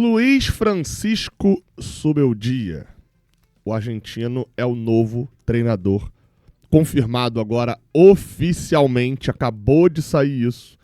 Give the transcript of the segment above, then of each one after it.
Luiz Francisco Zubeldia, o argentino, é o novo treinador. Confirmado agora oficialmente, acabou de sair isso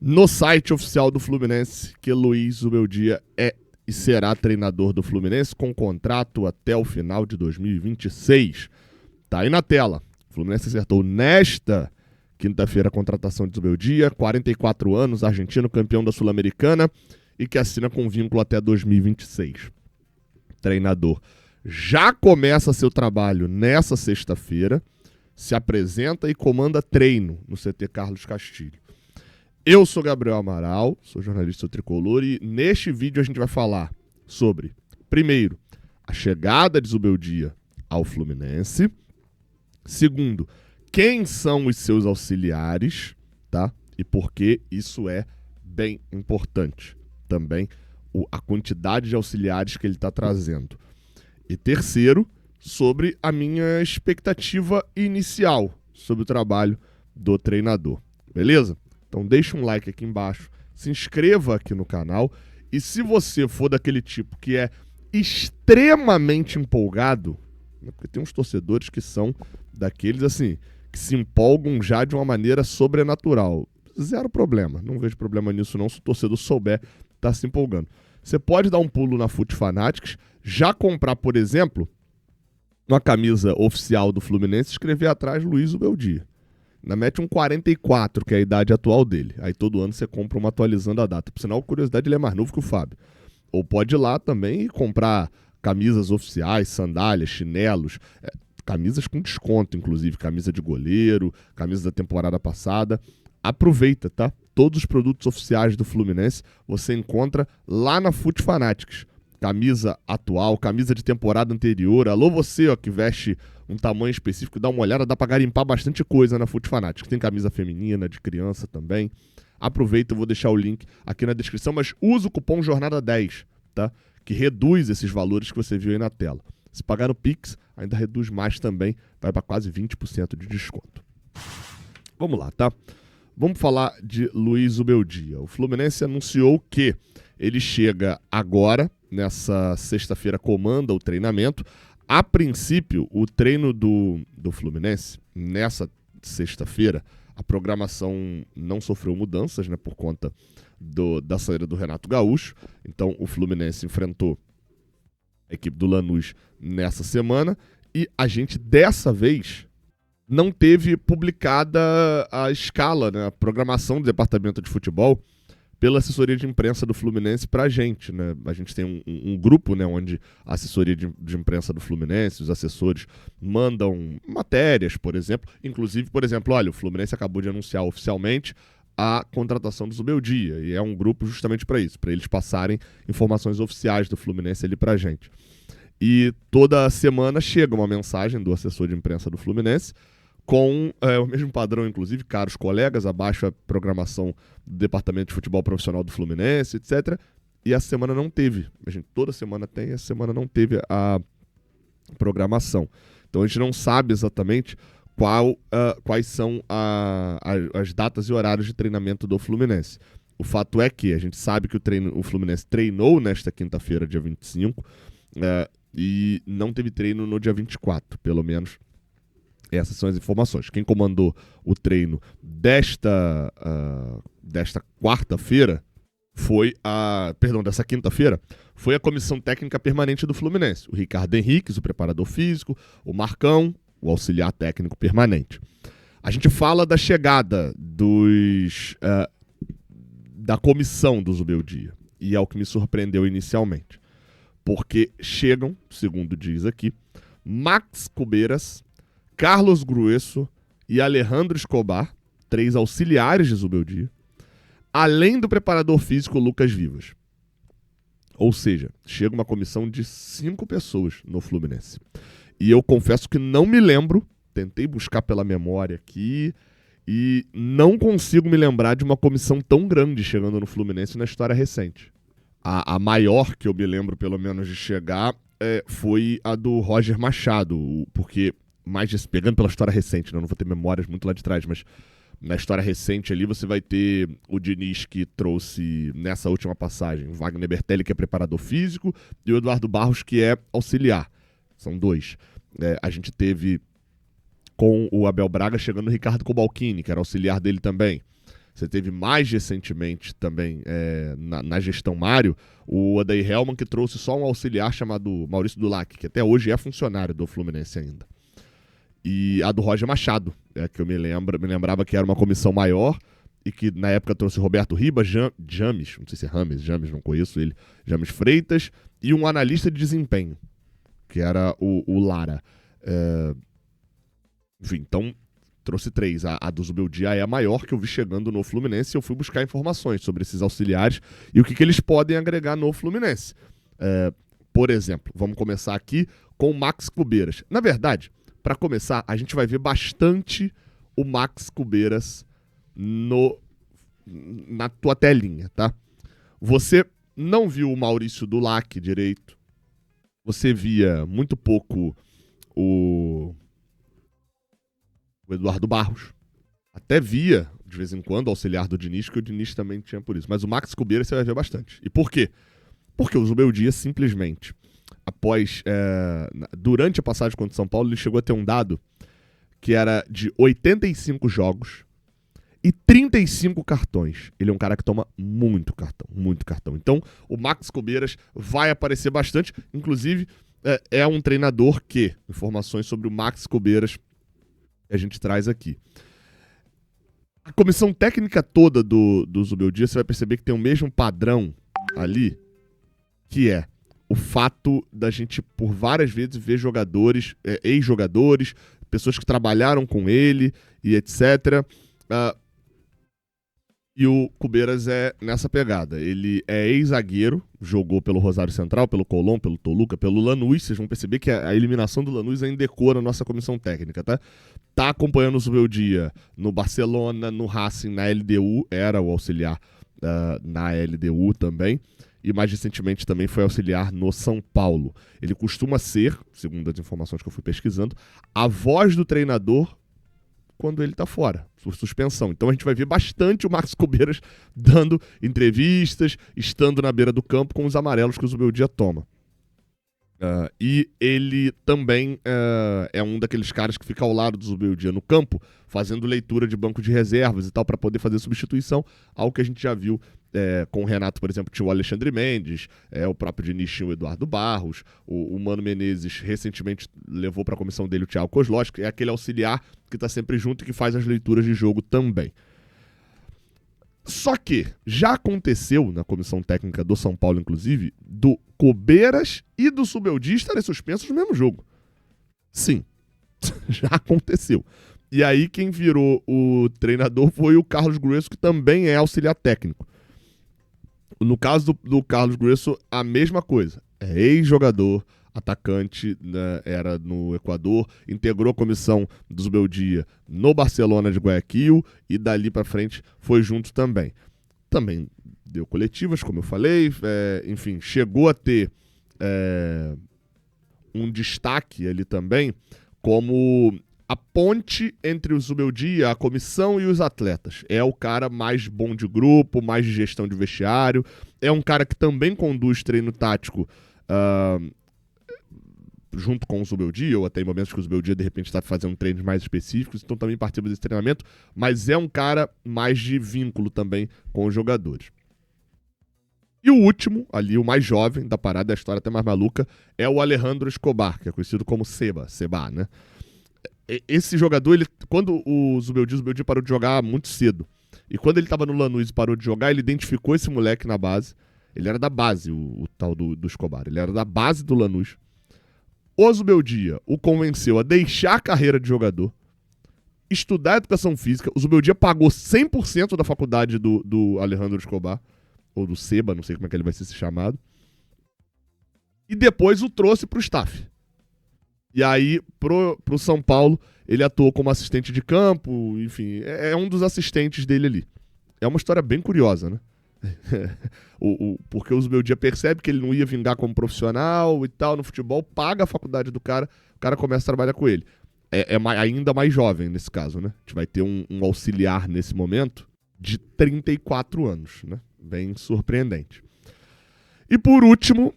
no site oficial do Fluminense, que Luiz Zubeldia é e será treinador do Fluminense com contrato até o final de 2026. Tá aí na tela. O Fluminense acertou nesta quinta-feira a contratação de Zubeldia, 44 anos, argentino, campeão da Sul-Americana e que assina com vínculo até 2026. Treinador já começa seu trabalho nessa sexta-feira, se apresenta e comanda treino no CT Carlos Castilho. Eu sou Gabriel Amaral, sou jornalista do Tricolor e neste vídeo a gente vai falar sobre, primeiro, a chegada de Zubeldia ao Fluminense. Segundo, quem são os seus auxiliares, tá? E por que isso é bem importante. Também a quantidade de auxiliares que ele está trazendo. E terceiro, sobre a minha expectativa inicial sobre o trabalho do treinador. Beleza? Então deixa um like aqui embaixo, se inscreva aqui no canal e se você for daquele tipo que é extremamente empolgado, né, porque tem uns torcedores que são daqueles assim, que se empolgam já de uma maneira sobrenatural. Zero problema, não vejo problema nisso não, se o torcedor souber tá se empolgando. Você pode dar um pulo na Fute Fanatics, já comprar, por exemplo, uma camisa oficial do Fluminense e escrever atrás Luiz Zubeldia. Ainda mete um 44, que é a idade atual dele. Aí todo ano você compra uma atualizando a data. Por sinal, curiosidade, ele é mais novo que o Fábio. Ou pode ir lá também e comprar camisas oficiais, sandálias, chinelos, camisas com desconto, inclusive, camisa de goleiro, camisa da temporada passada. Aproveita, tá? Todos os produtos oficiais do Fluminense você encontra lá na Fute Fanatics. Camisa atual, camisa de temporada anterior. Alô você, ó, que veste um tamanho específico, dá uma olhada, dá pra garimpar bastante coisa na Fute Fanatics. Tem camisa feminina, de criança também. Aproveita, eu vou deixar o link aqui na descrição, mas usa o cupom JORNADA10, tá? Que reduz esses valores que você viu aí na tela. Se pagar no Pix, ainda reduz mais também, vai para quase 20% de desconto. Vamos lá, tá? Vamos falar de Luiz Zubeldia. O Fluminense anunciou que ele chega agora, nessa sexta-feira, comanda o treinamento. A princípio, o treino do Fluminense, nessa sexta-feira, a programação não sofreu mudanças, né, por conta da saída do Renato Gaúcho. Então, o Fluminense enfrentou a equipe do Lanús nessa semana e a gente, dessa vez, não teve publicada a escala, né, a programação do departamento de futebol pela assessoria de imprensa do Fluminense pra gente, né? A gente tem um grupo, né, onde a assessoria de imprensa do Fluminense, os assessores mandam matérias, por exemplo. Inclusive, por exemplo, olha, o Fluminense acabou de anunciar oficialmente a contratação do Zubeldia, e é um grupo justamente para isso, para eles passarem informações oficiais do Fluminense ali pra gente. E toda semana chega uma mensagem do assessor de imprensa do Fluminense com o mesmo padrão, inclusive, caros colegas, abaixo a programação do Departamento de Futebol Profissional do Fluminense, etc. E essa semana não teve. A gente toda semana tem, essa semana não teve a programação. Então a gente não sabe exatamente quais são as datas e horários de treinamento do Fluminense. O fato é que a gente sabe que o Fluminense treinou nesta quinta-feira, dia 25, e não teve treino no dia 24, pelo menos. Essas são as informações. Quem comandou o treino desta quarta-feira dessa quinta-feira, foi a Comissão Técnica Permanente do Fluminense. O Ricardo Henriques, o preparador físico, o Marcão, o auxiliar técnico permanente. A gente fala da chegada da comissão do Zubeldia. E é o que me surpreendeu inicialmente. Porque chegam, segundo diz aqui, Max Cubeiras, Carlos Grueso e Alejandro Escobar, 3 auxiliares de Zubeldia, além do preparador físico Lucas Vivas. Ou seja, chega uma comissão de 5 pessoas no Fluminense. E eu confesso que não me lembro, tentei buscar pela memória aqui, e não consigo me lembrar de uma comissão tão grande chegando no Fluminense na história recente. A maior que eu me lembro, pelo menos, de chegar foi a do Roger Machado, porque... pegando pela história recente, né? Eu não vou ter memórias muito lá de trás, mas Na história recente ali, você vai ter o Diniz, que trouxe, nessa última passagem, o Wagner Bertelli, que é preparador físico, e o Eduardo Barros, que é auxiliar. São dois. A gente teve, com o Abel Braga, chegando o Ricardo Cobalcini, que era auxiliar dele também. Você teve mais recentemente também, na gestão Mário, o Odair Hellmann, que trouxe só um auxiliar chamado Maurício Dulac, que até hoje é funcionário do Fluminense ainda. E a do Roger Machado, que eu me lembrava que era uma comissão maior e que na época trouxe Roberto Ribas, James, não sei se é James, não conheço ele, James Freitas, e um analista de desempenho, que era o Lara. Enfim, então trouxe 3. A do Zubeldia é a maior que eu vi chegando no Fluminense, e eu fui buscar informações sobre esses auxiliares e o que eles podem agregar no Fluminense. Por exemplo, vamos começar aqui com o Max Cubeiras. Na verdade, para começar, a gente vai ver bastante o Max Cubeiras na tua telinha, tá? Você não viu o Maurício Dulac direito. Você via muito pouco o Eduardo Barros. Até via, de vez em quando, o auxiliar do Diniz, que o Diniz também tinha por isso. Mas o Max Cubeiras você vai ver bastante. E por quê? Porque o Zubeldia simplesmente, durante a passagem contra o São Paulo, ele chegou a ter um dado que era de 85 jogos e 35 cartões. Ele é um cara que toma muito cartão. Então, o Max Cubeiras vai aparecer bastante. Inclusive, é um treinador que, informações sobre o Max Cubeiras, a gente traz aqui. A comissão técnica toda do Zubeldia, você vai perceber que tem o mesmo padrão ali, que é o fato da gente, por várias vezes, ver jogadores, ex-jogadores, pessoas que trabalharam com ele e etc. E o Cubeiras é nessa pegada. Ele é ex-zagueiro, jogou pelo Rosário Central, pelo Colón, pelo Toluca, pelo Lanús. Vocês vão perceber que a eliminação do Lanús ainda ecoa na nossa comissão técnica, tá? Tá acompanhando o Zubeldia no Barcelona, no Racing, na LDU, era o auxiliar na LDU também. E mais recentemente também foi auxiliar no São Paulo. Ele costuma ser, segundo as informações que eu fui pesquisando, a voz do treinador quando ele tá fora, por suspensão. Então a gente vai ver bastante o Max Cubeiras dando entrevistas, estando na beira do campo com os amarelos que o Zubeldia toma. E ele também é um daqueles caras que fica ao lado do Zubeldia no campo, fazendo leitura de banco de reservas e tal, para poder fazer substituição, algo que a gente já viu com o Renato, por exemplo, tinha o Alexandre Mendes, o próprio Diniz tinha o Eduardo Barros, o Mano Menezes recentemente levou para a comissão dele o Thiago Kozlowski, que é aquele auxiliar que está sempre junto e que faz as leituras de jogo também. Só que já aconteceu na comissão técnica do São Paulo, inclusive, do Cubeiras e do Zubeldia estarem suspensos no mesmo jogo. Sim, já aconteceu. E aí quem virou o treinador foi o Carlos Grueso, que também é auxiliar técnico. No caso do Carlos Grueso, a mesma coisa. É ex-jogador, atacante, né, era no Equador, integrou a comissão do Zubeldia no Barcelona de Guayaquil e dali pra frente foi junto também. Também deu coletivas, como eu falei, enfim, chegou a ter um destaque ali também como a ponte entre o Zubeldia, a comissão e os atletas. É o cara mais bom de grupo, mais de gestão de vestiário. É um cara que também conduz treino tático junto com o Zubeldia, ou até em momentos que o Zubeldia de repente está fazendo treinos mais específicos, então também participa desse treinamento, mas é um cara mais de vínculo também com os jogadores. E o último, ali o mais jovem da parada, a história até mais maluca, é o Alejandro Escobar, que é conhecido como Seba, né? Esse jogador, quando o Zubeldia parou de jogar muito cedo, e quando ele estava no Lanús e parou de jogar, ele identificou esse moleque na base. Ele era da base, o tal do Escobar. Ele era da base do Lanús. O Zubeldia o convenceu a deixar a carreira de jogador, estudar educação física. O Zubeldia pagou 100% da faculdade do Alejandro Escobar, ou do Seba, não sei como é que ele vai ser chamado. E depois o trouxe pro staff. E aí, pro São Paulo, ele atuou como assistente de campo, enfim, é um dos assistentes dele ali. É uma história bem curiosa, né? Porque o Zubeldia percebe que ele não ia vingar como profissional e tal no futebol, paga a faculdade do cara, o cara começa a trabalhar com ele. ainda mais jovem nesse caso, né? A gente vai ter um auxiliar nesse momento de 34 anos, né? Bem surpreendente. E por último,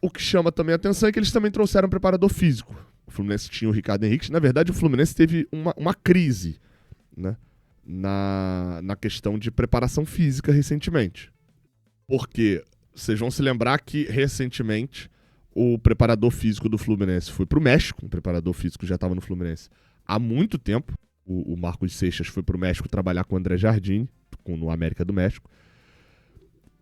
o que chama também a atenção é que eles também trouxeram um preparador físico. O Fluminense tinha o Ricardo Henrique. Na verdade, o Fluminense teve uma crise, né, na questão de preparação física recentemente. Porque vocês vão se lembrar que recentemente o preparador físico do Fluminense foi para o México. O preparador físico já estava no Fluminense há muito tempo. O Marcos Seixas foi para o México trabalhar com o André Jardim, no América do México.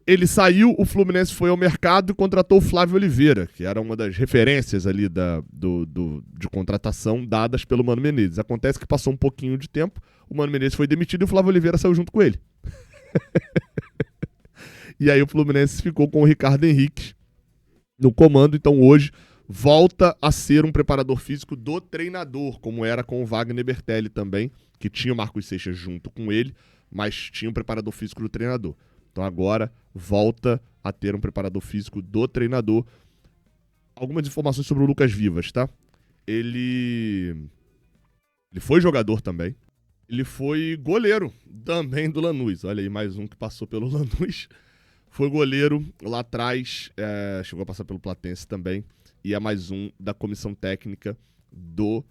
Ele saiu, o Fluminense foi ao mercado e contratou o Flávio Oliveira, que era uma das referências ali de contratação dadas pelo Mano Menezes. Acontece que passou um pouquinho de tempo, o Mano Menezes foi demitido e o Flávio Oliveira saiu junto com ele. E aí o Fluminense ficou com o Ricardo Henrique no comando, então hoje volta a ser um preparador físico do treinador, como era com o Wagner Bertelli também, que tinha o Marcos Seixas junto com ele, mas tinha um preparador físico do treinador. Então agora volta a ter um preparador físico do treinador. Algumas informações sobre o Lucas Vivas, tá? Ele foi jogador também. Ele foi goleiro também do Lanús. Olha aí, mais um que passou pelo Lanús. Foi goleiro lá atrás, chegou a passar pelo Platense também. E é mais um da comissão técnica do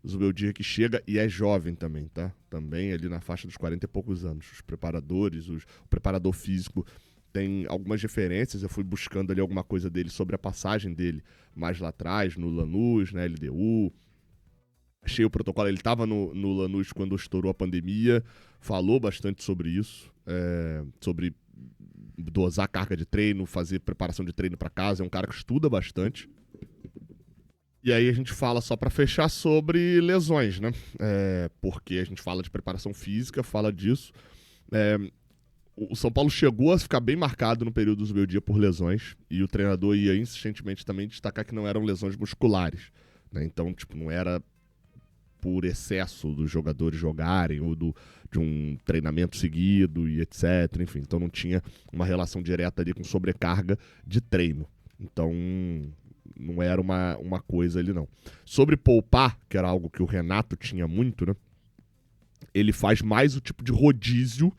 Zubeldia, que chega e é jovem também, tá? Também ali na faixa dos 40 e poucos anos. Os preparadores, o preparador físico tem algumas referências. Eu fui buscando ali alguma coisa dele sobre a passagem dele mais lá atrás, no Lanús, na LDU. Achei o protocolo, ele estava no Lanús quando estourou a pandemia, falou bastante sobre isso, sobre dosar carga de treino, fazer preparação de treino para casa. É um cara que estuda bastante. E aí a gente fala, só para fechar, sobre lesões, né? Porque a gente fala de preparação física, fala disso. O São Paulo chegou a ficar bem marcado no período do Zubeldia por lesões, e o treinador ia insistentemente também destacar que não eram lesões musculares, né? Então, tipo, não era por excesso dos jogadores jogarem ou de um treinamento seguido e etc. Enfim, então não tinha uma relação direta ali com sobrecarga de treino. Então não era uma coisa ali, não. Sobre poupar, que era algo que o Renato tinha muito, né? Ele faz mais o tipo de rodízio,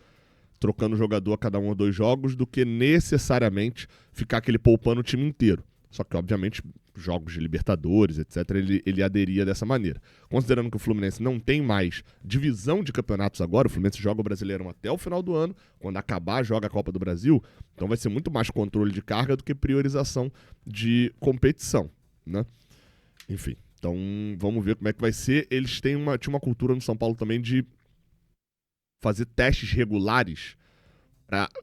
trocando jogador a cada 1 ou 2 jogos, do que necessariamente ficar aquele poupando o time inteiro. Só que, obviamente, jogos de Libertadores, etc., ele aderia dessa maneira. Considerando que o Fluminense não tem mais divisão de campeonatos agora, o Fluminense joga o Brasileirão até o final do ano, quando acabar, joga a Copa do Brasil, então vai ser muito mais controle de carga do que priorização de competição, né? Enfim, então vamos ver como é que vai ser. Eles tinham uma cultura no São Paulo também de fazer testes regulares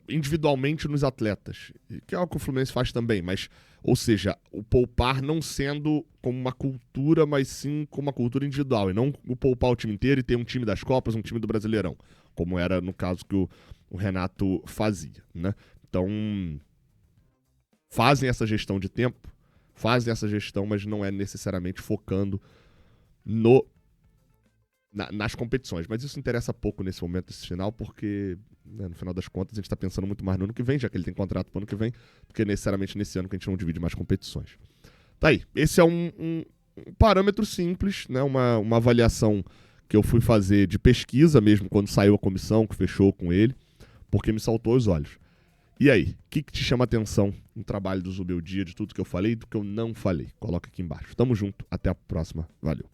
individualmente nos atletas, que é algo que o Fluminense faz também, mas, ou seja, o poupar não sendo como uma cultura, mas sim como uma cultura individual, e não o poupar o time inteiro e ter um time das Copas, um time do Brasileirão, como era no caso que o Renato fazia, né? Então, fazem essa gestão de tempo, fazem essa gestão, mas não é necessariamente focando nas competições. Mas isso interessa pouco nesse momento, nesse final, porque, né, no final das contas, a gente está pensando muito mais no ano que vem, já que ele tem contrato para o ano que vem, do que necessariamente nesse ano, que a gente não divide mais competições. Tá aí. Esse é um parâmetro simples, né, uma avaliação que eu fui fazer de pesquisa mesmo, quando saiu a comissão, que fechou com ele, porque me saltou aos olhos. E aí, o que te chama a atenção no trabalho do Zubeldia, de tudo que eu falei e do que eu não falei? Coloca aqui embaixo. Tamo junto, até a próxima. Valeu.